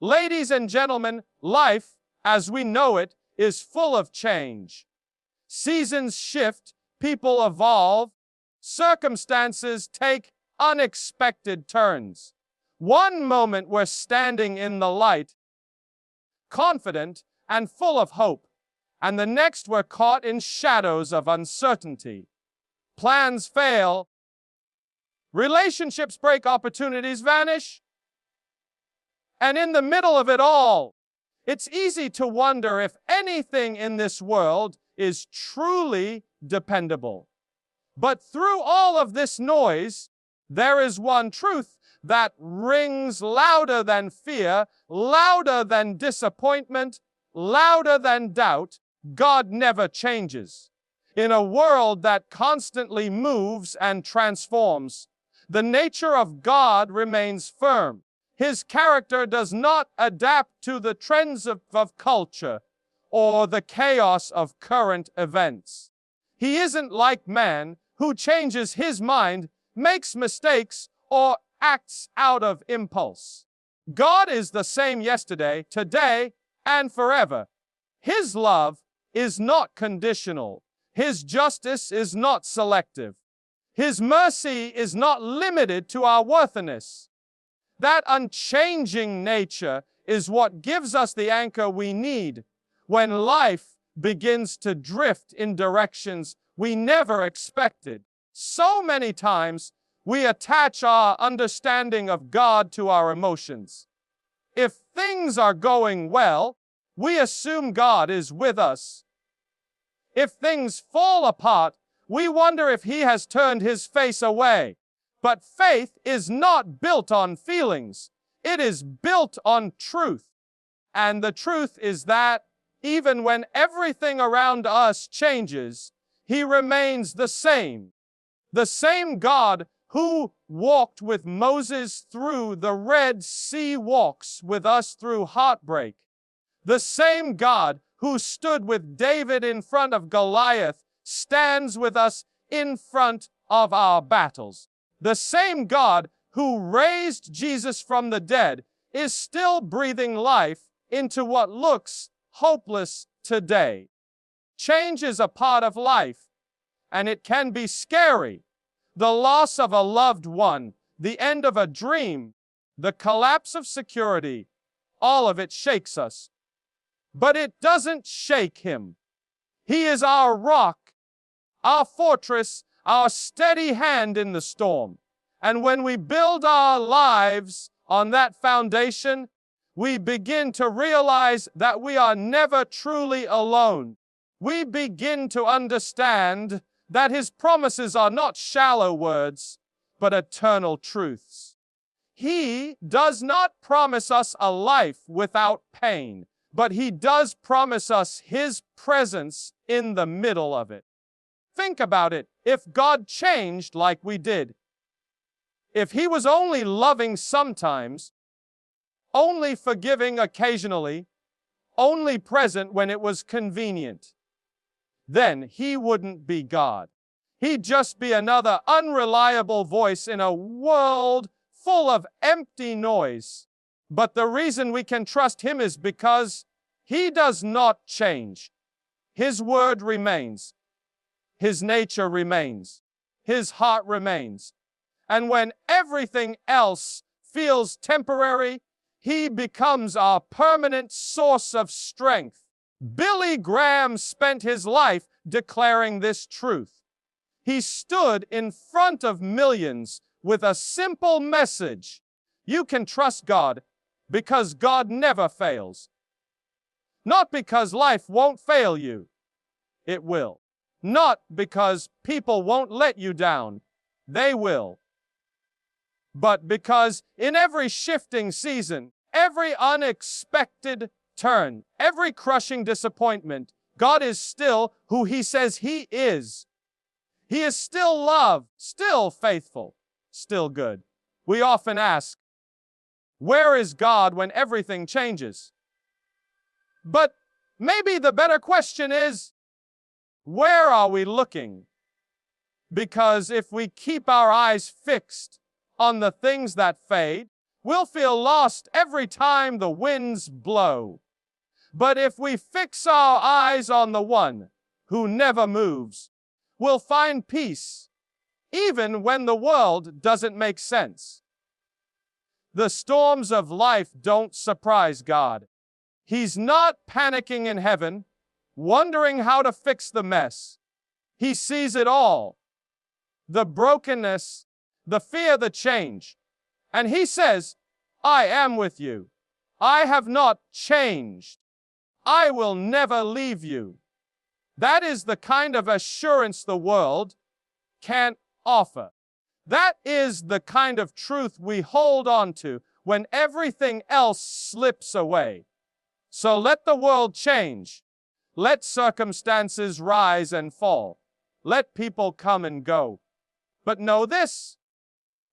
Ladies and gentlemen, life, as we know it, is full of change. Seasons shift, people evolve, circumstances take unexpected turns. One moment we're standing in the light, confident and full of hope, and the next we're caught in shadows of uncertainty. Plans fail, relationships break, opportunities vanish, and in the middle of it all, it's easy to wonder if anything in this world is truly dependable. But through all of this noise, there is one truth that rings louder than fear, louder than disappointment, louder than doubt. God never changes. In a world that constantly moves and transforms, the nature of God remains firm. His character does not adapt to the trends of culture or the chaos of current events. He isn't like man, who changes his mind, makes mistakes, or acts out of impulse. God is the same yesterday, today, and forever. His love is not conditional. His justice is not selective. His mercy is not limited to our worthiness. That unchanging nature is what gives us the anchor we need when life begins to drift in directions we never expected. So many times, we attach our understanding of God to our emotions. If things are going well, we assume God is with us. If things fall apart, we wonder if He has turned His face away. But faith is not built on feelings. It is built on truth. And the truth is that even when everything around us changes, He remains the same. The same God who walked with Moses through the Red Sea walks with us through heartbreak. The same God who stood with David in front of Goliath stands with us in front of our battles. The same God who raised Jesus from the dead is still breathing life into what looks hopeless today. Change is a part of life, and it can be scary. The loss of a loved one, the end of a dream, the collapse of security, all of it shakes us. But it doesn't shake Him. He is our rock, our fortress, our steady hand in the storm. And when we build our lives on that foundation, we begin to realize that we are never truly alone. We begin to understand that His promises are not shallow words, but eternal truths. He does not promise us a life without pain, but He does promise us His presence in the middle of it. Think about it. If God changed like we did, if He was only loving sometimes, only forgiving occasionally, only present when it was convenient, then He wouldn't be God. He'd just be another unreliable voice in a world full of empty noise. But the reason we can trust Him is because He does not change. His word remains. His nature remains. His heart remains. And when everything else feels temporary, He becomes our permanent source of strength. Billy Graham spent his life declaring this truth. He stood in front of millions with a simple message. You can trust God because God never fails. Not because life won't fail you. It will. Not because people won't let you down. They will. But because in every shifting season, every unexpected turn, every crushing disappointment, God is still who He says He is. He is still love, still faithful, still good. We often ask, where is God when everything changes? But maybe the better question is, where are we looking? Because if we keep our eyes fixed on the things that fade, We'll feel lost every time the winds blow. But if we fix our eyes on the one who never moves, we'll find peace, even when the world doesn't make sense. The storms of life don't surprise God. He's not panicking in heaven, wondering how to fix the mess. He sees it all. The brokenness, the fear, the change. And he says, I am with you. I have not changed. I will never leave you. That is the kind of assurance the world can't offer. That is the kind of truth we hold on to when everything else slips away. So let the world change. Let circumstances rise and fall. Let people come and go. But know this,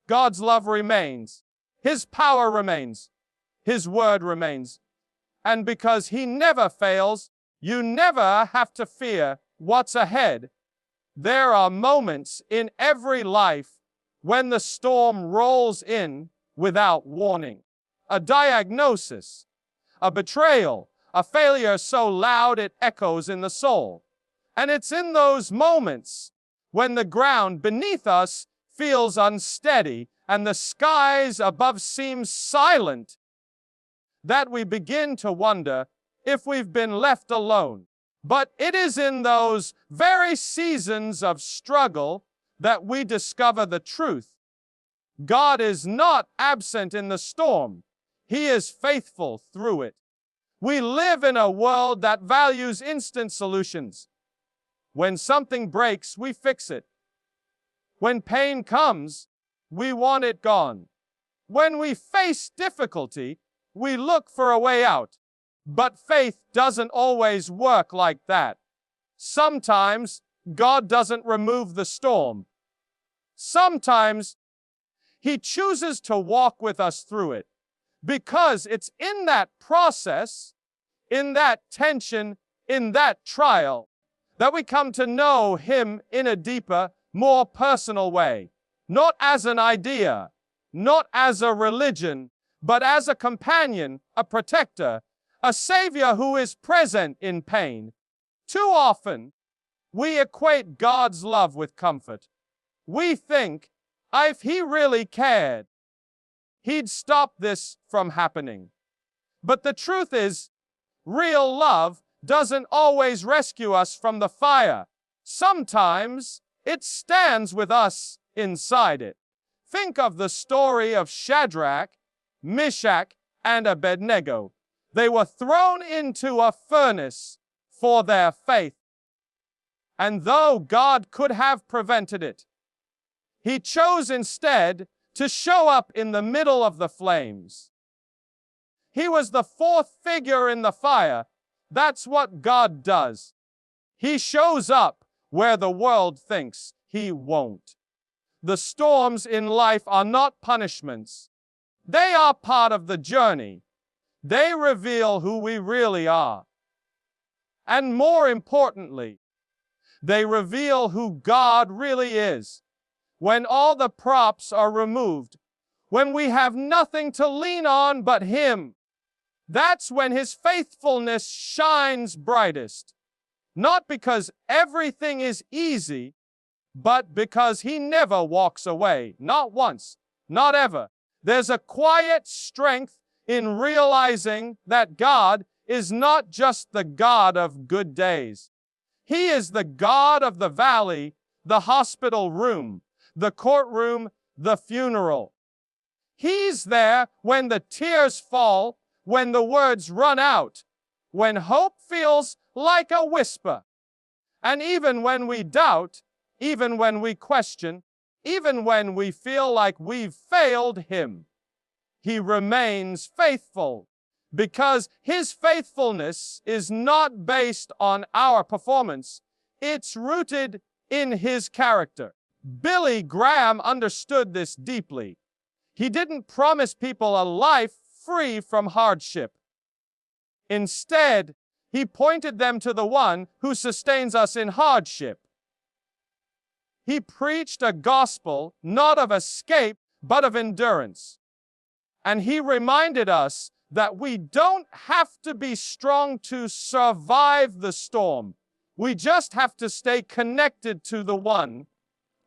God's love remains. His power remains. His word remains. And because He never fails, you never have to fear what's ahead. There are moments in every life when the storm rolls in without warning. A diagnosis, a betrayal, a failure so loud it echoes in the soul. And it's in those moments when the ground beneath us feels unsteady and the skies above seem silent that we begin to wonder if we've been left alone. But it is in those very seasons of struggle that we discover the truth. God is not absent in the storm. He is faithful through it. We live in a world that values instant solutions. When something breaks, we fix it. When pain comes, we want it gone. When we face difficulty, we look for a way out. But faith doesn't always work like that. Sometimes God doesn't remove the storm. Sometimes He chooses to walk with us through it, because it's in that process, in that tension, in that trial, that we come to know Him in a deeper, more personal way. Not as an idea, not as a religion, but as a companion, a protector, a Savior who is present in pain. Too often, we equate God's love with comfort. We think, if He really cared, He'd stop this from happening. But the truth is, real love doesn't always rescue us from the fire. Sometimes it stands with us inside it. Think of the story of Shadrach, Meshach, and Abednego. They were thrown into a furnace for their faith. And though God could have prevented it, He chose instead to show up in the middle of the flames. He was the fourth figure in the fire. That's what God does. He shows up where the world thinks He won't. The storms in life are not punishments. They are part of the journey. They reveal who we really are. And more importantly, they reveal who God really is. When all the props are removed, when we have nothing to lean on but Him, that's when His faithfulness shines brightest. Not because everything is easy, but because He never walks away. Not once, not ever. There's a quiet strength in realizing that God is not just the God of good days. He is the God of the valley, the hospital room, the courtroom, the funeral. He's there when the tears fall, when the words run out, when hope feels like a whisper. And even when we doubt, even when we question, even when we feel like we've failed Him, He remains faithful, because His faithfulness is not based on our performance. It's rooted in His character. Billy Graham understood this deeply. He didn't promise people a life free from hardship. Instead, He pointed them to the one who sustains us in hardship. He preached a gospel not of escape, but of endurance. And he reminded us that we don't have to be strong to survive the storm. We just have to stay connected to the one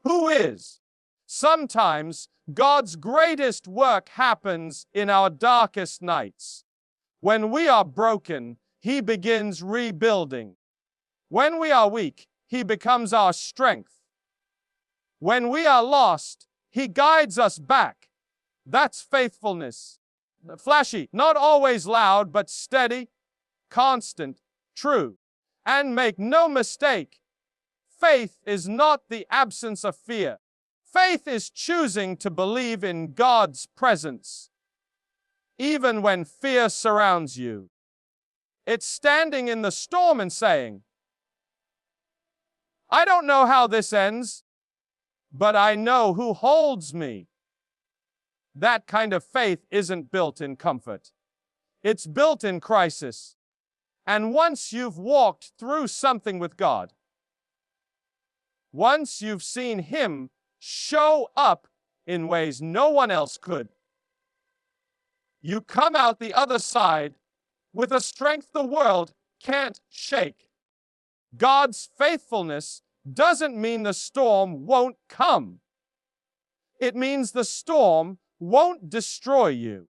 who is. Sometimes God's greatest work happens in our darkest nights. When we are broken, he begins rebuilding. When we are weak, he becomes our strength. When we are lost, he guides us back. That's faithfulness. Flashy, not always loud, but steady, constant, true. And make no mistake, faith is not the absence of fear. Faith is choosing to believe in God's presence, even when fear surrounds you. It's standing in the storm and saying, I don't know how this ends, but I know who holds me. That kind of faith isn't built in comfort. It's built in crisis. And once you've walked through something with God, once you've seen him show up in ways no one else could, you come out the other side with a strength the world can't shake. God's faithfulness doesn't mean the storm won't come. It means the storm won't destroy you.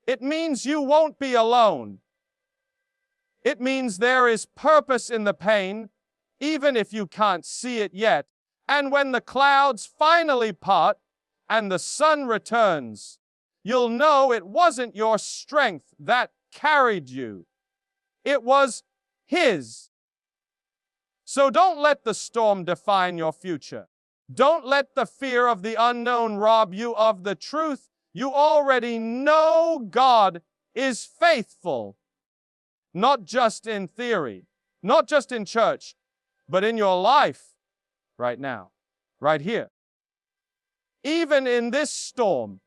It means you won't be alone. It means there is purpose in the pain, even if you can't see it yet. And when the clouds finally part and the sun returns, you'll know it wasn't your strength that carried you. It was his. So don't let the storm define your future. Don't let the fear of the unknown rob you of the truth. You already know God is faithful. Not just in theory, not just in church, but in your life right now, right here. Even in this storm,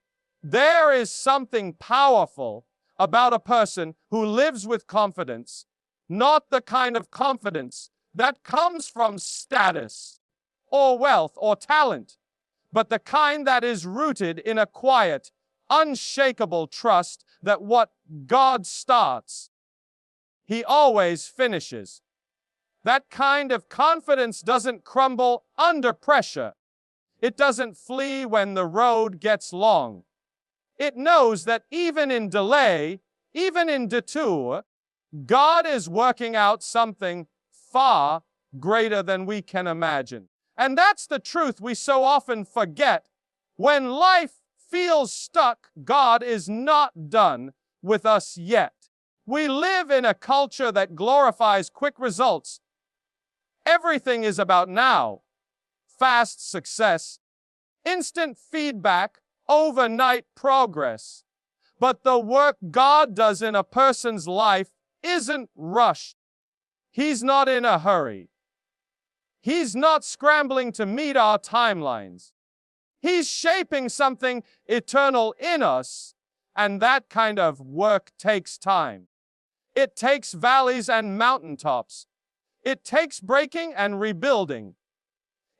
there is something powerful about a person who lives with confidence, not the kind of confidence that comes from status or wealth or talent, but the kind that is rooted in a quiet, unshakable trust that what God starts, he always finishes. That kind of confidence doesn't crumble under pressure. It doesn't flee when the road gets long. It knows that even in delay, even in detour, God is working out something far greater than we can imagine. And that's the truth we so often forget. When life feels stuck, God is not done with us yet. We live in a culture that glorifies quick results. Everything is about now. Fast success, instant feedback, overnight progress. But the work God does in a person's life isn't rushed. He's not in a hurry. He's not scrambling to meet our timelines. He's shaping something eternal in us, and that kind of work takes time. It takes valleys and mountaintops. It takes breaking and rebuilding.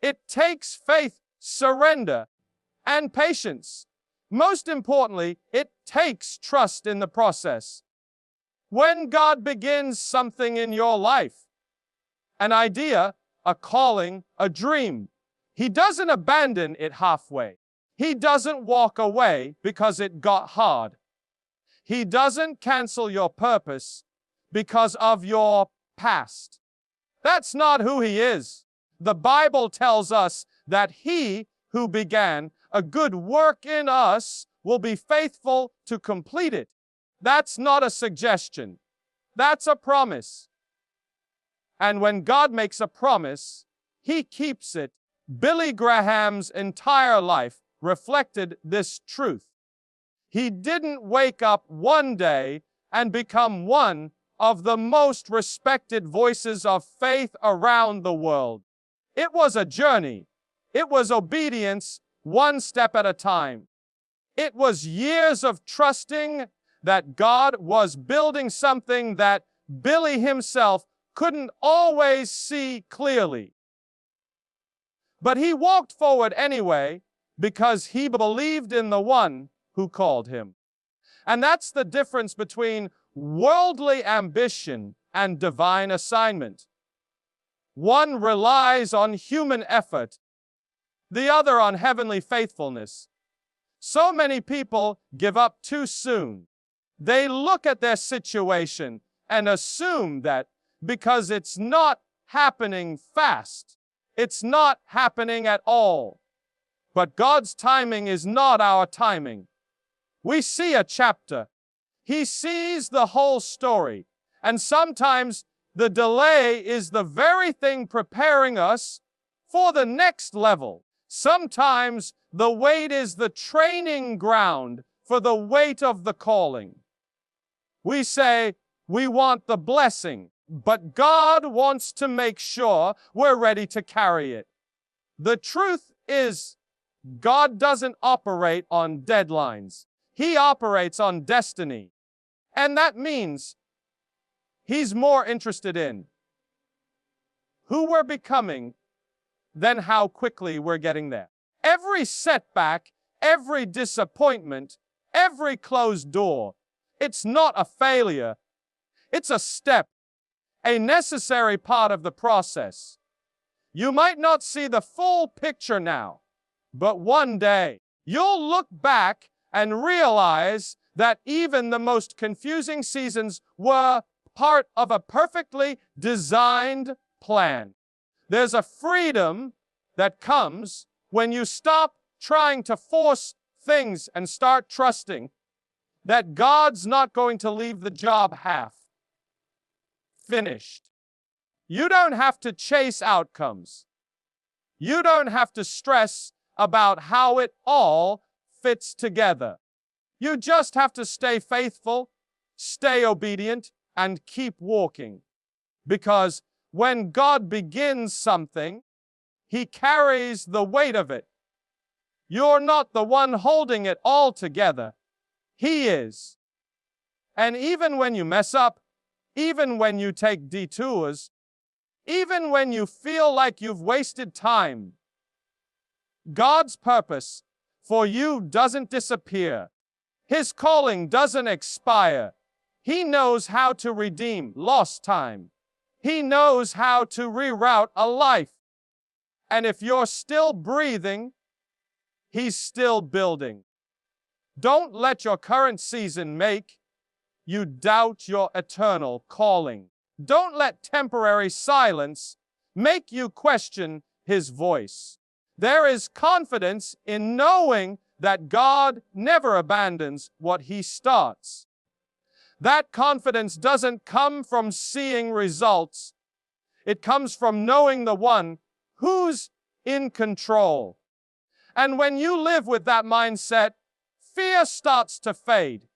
It takes faith, surrender, and patience. Most importantly, it takes trust in the process. When God begins something in your life, an idea, a calling, a dream, he doesn't abandon it halfway. He doesn't walk away because it got hard. He doesn't cancel your purpose because of your past. That's not who he is. The Bible tells us that he who began a good work in us will be faithful to complete it. That's not a suggestion. That's a promise. And when God makes a promise, he keeps it. Billy Graham's entire life reflected this truth. He didn't wake up one day and become one of the most respected voices of faith around the world. It was a journey. It was obedience, one step at a time. It was years of trusting that God was building something that Billy himself couldn't always see clearly. But he walked forward anyway because he believed in the one who called him. And that's the difference between worldly ambition and divine assignment. One relies on human effort, the other on heavenly faithfulness. So many people give up too soon. They look at their situation and assume that because it's not happening fast, it's not happening at all. But God's timing is not our timing. We see a chapter. He sees the whole story. And sometimes the delay is the very thing preparing us for the next level. Sometimes the wait is the training ground for the weight of the calling. We say we want the blessing, but God wants to make sure we're ready to carry it. The truth is, God doesn't operate on deadlines. He operates on destiny. And that means He's more interested in who we're becoming than how quickly we're getting there. Every setback, every disappointment, every closed door, it's not a failure. It's a step, a necessary part of the process. You might not see the full picture now, but one day you'll look back and realize that even the most confusing seasons were part of a perfectly designed plan. There's a freedom that comes when you stop trying to force things and start trusting that God's not going to leave the job half finished. You don't have to chase outcomes. You don't have to stress about how it all fits together. You just have to stay faithful, stay obedient, and keep walking. Because when God begins something, He carries the weight of it. You're not the one holding it all together. He is. And even when you mess up, even when you take detours, even when you feel like you've wasted time, God's purpose for you doesn't disappear. His calling doesn't expire. He knows how to redeem lost time. He knows how to reroute a life. And if you're still breathing, He's still building. Don't let your current season make you doubt your eternal calling. Don't let temporary silence make you question His voice. There is confidence in knowing that God never abandons what He starts. That confidence doesn't come from seeing results. It comes from knowing the one who's in control. And when you live with that mindset, fear starts to fade.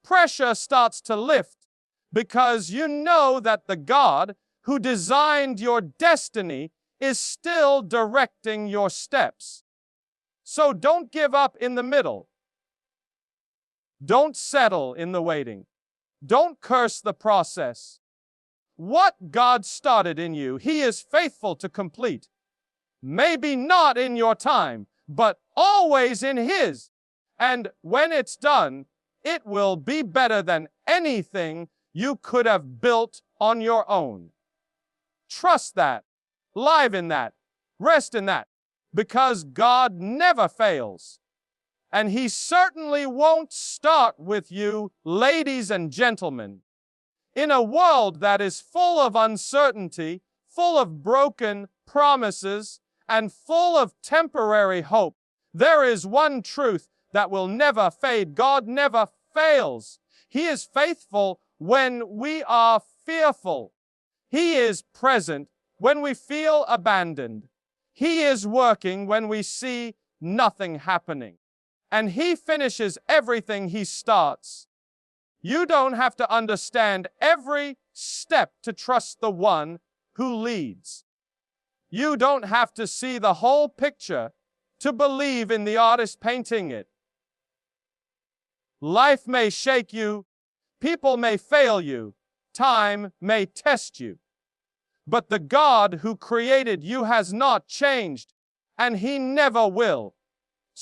Pressure starts to lift because you know that the God who designed your destiny is still directing your steps. So don't give up in the middle. Don't settle in the waiting. Don't curse the process. What God started in you, He is faithful to complete. Maybe not in your time, but always in His. And when it's done, it will be better than anything you could have built on your own. Trust that. Live in that. Rest in that. Because God never fails. And He certainly won't start with you, ladies and gentlemen. In a world that is full of uncertainty, full of broken promises, and full of temporary hope, there is one truth that will never fade. God never fails. He is faithful when we are fearful. He is present when we feel abandoned. He is working when we see nothing happening. And He finishes everything He starts. You don't have to understand every step to trust the one who leads. You don't have to see the whole picture to believe in the artist painting it. Life may shake you, people may fail you, time may test you. But the God who created you has not changed, and He never will.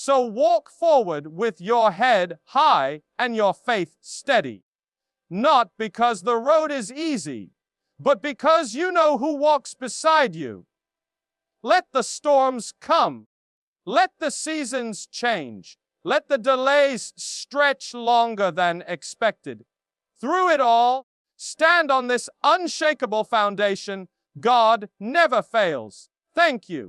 So walk forward with your head high and your faith steady. Not because the road is easy, but because you know who walks beside you. Let the storms come. Let the seasons change. Let the delays stretch longer than expected. Through it all, stand on this unshakable foundation. God never fails. Thank you.